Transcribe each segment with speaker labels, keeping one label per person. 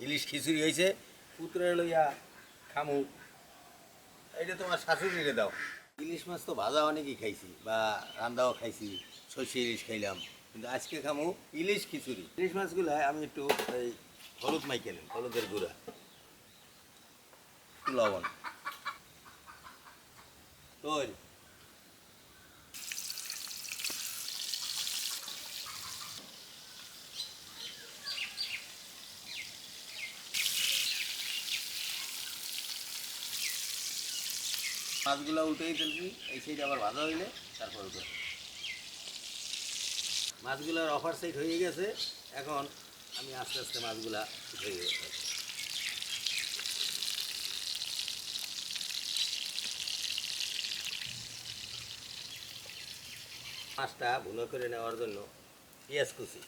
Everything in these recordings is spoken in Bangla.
Speaker 1: ইলিশ খিচুড়ি হয়েছে, পুত্রে লইয়া খামু। এটা তোমার শাশুড়িরে দাও। ইলিশ মাছ তো ভাজা অনেকই খাইছি বা রান্দাও খাইছি, সর্ষে ইলিশ খাইলাম, কিন্তু আজকে খামু ইলিশ খিচুড়ি। ইলিশ মাছগুলো আমি একটু এই হলুদ মাইকে নেন, হলুদের গুঁড়া, একটু লবণ, তোল, মাছগুলো উল্টেই ফেলছি। এই সাইড আবার ভাজা হইলে তারপর উঠে মাছগুলোর অফার সাইড হয়ে গেছে। এখন আমি আস্তে আস্তে মাছগুলা উঠে গেছে। মাছটা ভুনো করে নেওয়ার জন্য পেঁয়াজ কুচি,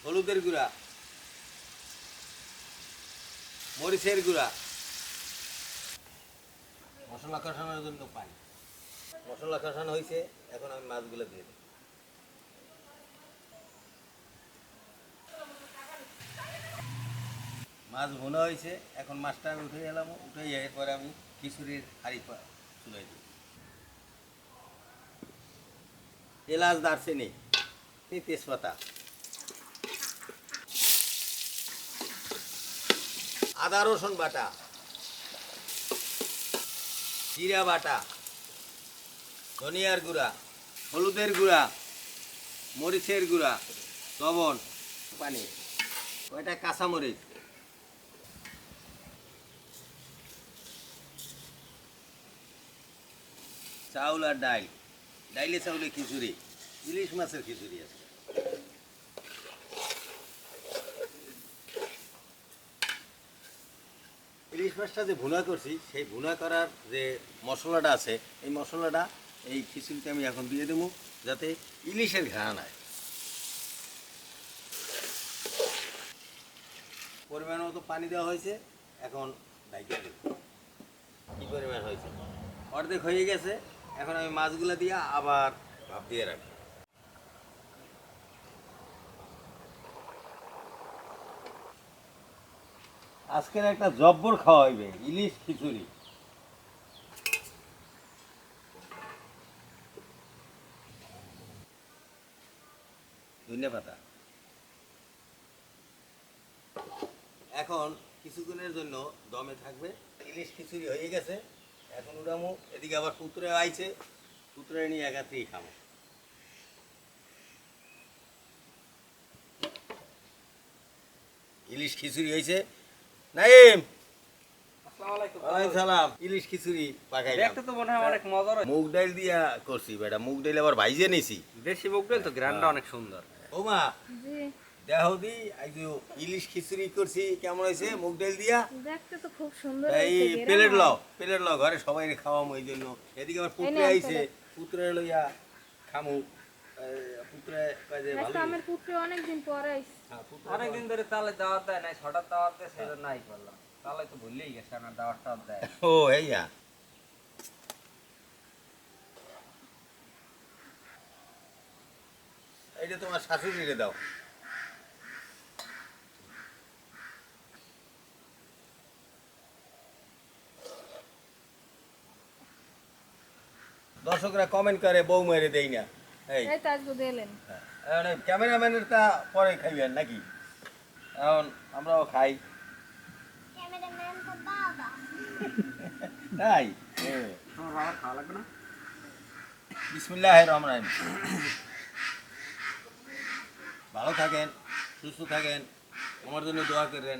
Speaker 1: হলুদের গুঁড়া, মরিচের গুঁড়া, মশলা কষানোর জন্য পানি। মশলা কষানো হয়েছে, এখন আমি মাছগুলো দিয়ে দিই। মাছ ভুনা হয়েছে, এখন মাছটা আমি উঠে গেলাম। উঠে এরপরে আমি খিচুড়ির হাঁড়ি চুলাই দিই। এলাচ, দারচিনি, তেজপাতা, আদা রসুন বাটা, জিরা বাটা, ধনিয়ার গুঁড়া, হলুদের গুঁড়া, মরিচের গুঁড়া, লবণ, পানি, কয়টা কাঁচামরিচ, চাউল আর ডাল। ডাইলে চাউলে খিচুড়ি, ইলিশ মাছের খিচুড়ি আছে। ইলিশ মাছটা যে ভুনা করছি, সেই ভুনা করার যে মশলাটা আছে, এই মশলাটা এই খিচুড়িতে আমি এখন দিয়ে দেবো, যাতে ইলিশের ঘ্রাণ হয়। পরিমাণ মতো পানি দেওয়া হয়েছে, এখন ঢাইকা দেব। কী পরিমাণ হয়েছে? অর্ধেক হয়ে গেছে। এখন আমি মাছগুলো দিয়ে আবার ভাপ দিয়ে রাখবো। আজকের একটা জব্বর খাওয়া হইবে, ইলিশ খিচুড়ি। ধনিয়া পাতা। এখন কিছুক্ষণের জন্য দমে থাকবে। ইলিশ খিচুড়ি হয়ে গেছে, এখন উড়ামো। এদিকে আবার পুত্রে আইছে, পুত্রে নিয়ে একাত্রেই খাবো। ইলিশ খিচুড়ি হয়েছে। নাইম, সালাম। ইলিশ খিচুড়ি পাকাইলাম।
Speaker 2: দেখতে তো মনে হয় অনেক মজার।
Speaker 1: মুগ ডাল দিয়া করছি বেটা, মুগ ডাল আবার ভাইজে নিছি।
Speaker 2: দেশি মুগ ডাল তো গ্রানটা অনেক সুন্দর।
Speaker 1: ও মা, দেখো দি আজ ইলিশ খিচুড়ি করছি, কেমন হয়েছে মুগ ডাল দিয়া?
Speaker 3: দেখতে তো খুব সুন্দর
Speaker 1: এই
Speaker 3: হয়েছে।
Speaker 1: প্লেট লও, প্লেট লও, ঘরে সবাই খাওয়ামো। এই জন্য এদিকে আমার পুত্রে আইছে, পুত্রে লইয়া খামু। পুত্রে কাজে ভালো।
Speaker 3: আমার পুত্র অনেকদিন পরে আইছে।
Speaker 2: অনেকদিন ধরে তালে দাওয়াত দেয় নাই, হঠাৎ দাওয়াত দেয়, সেজন্য নাই করলাম। তালে তো ভুললেই গেছে না, দাওয়াতটা দেয়।
Speaker 1: ও এইয়া, এইটা তোমার শাশুড়িরে দাও। দর্শকরা কমেন্ট করে বউ মেরে দেই না। এই
Speaker 3: তো আজকে দিলেন।
Speaker 1: ক্যামেরাম্যানের তা পরে খাইবেন নাকি? এখন আমরাও খাই।
Speaker 3: ক্যামেরাম্যান তো বাবা।
Speaker 1: তাই
Speaker 2: তোমার বাবা খাওয়া লাগবে না?
Speaker 1: বিসমিল্লাহির রহমানির রহিম। ভালো থাকেন, সুস্থ থাকেন, আমার জন্য দোয়া করেন।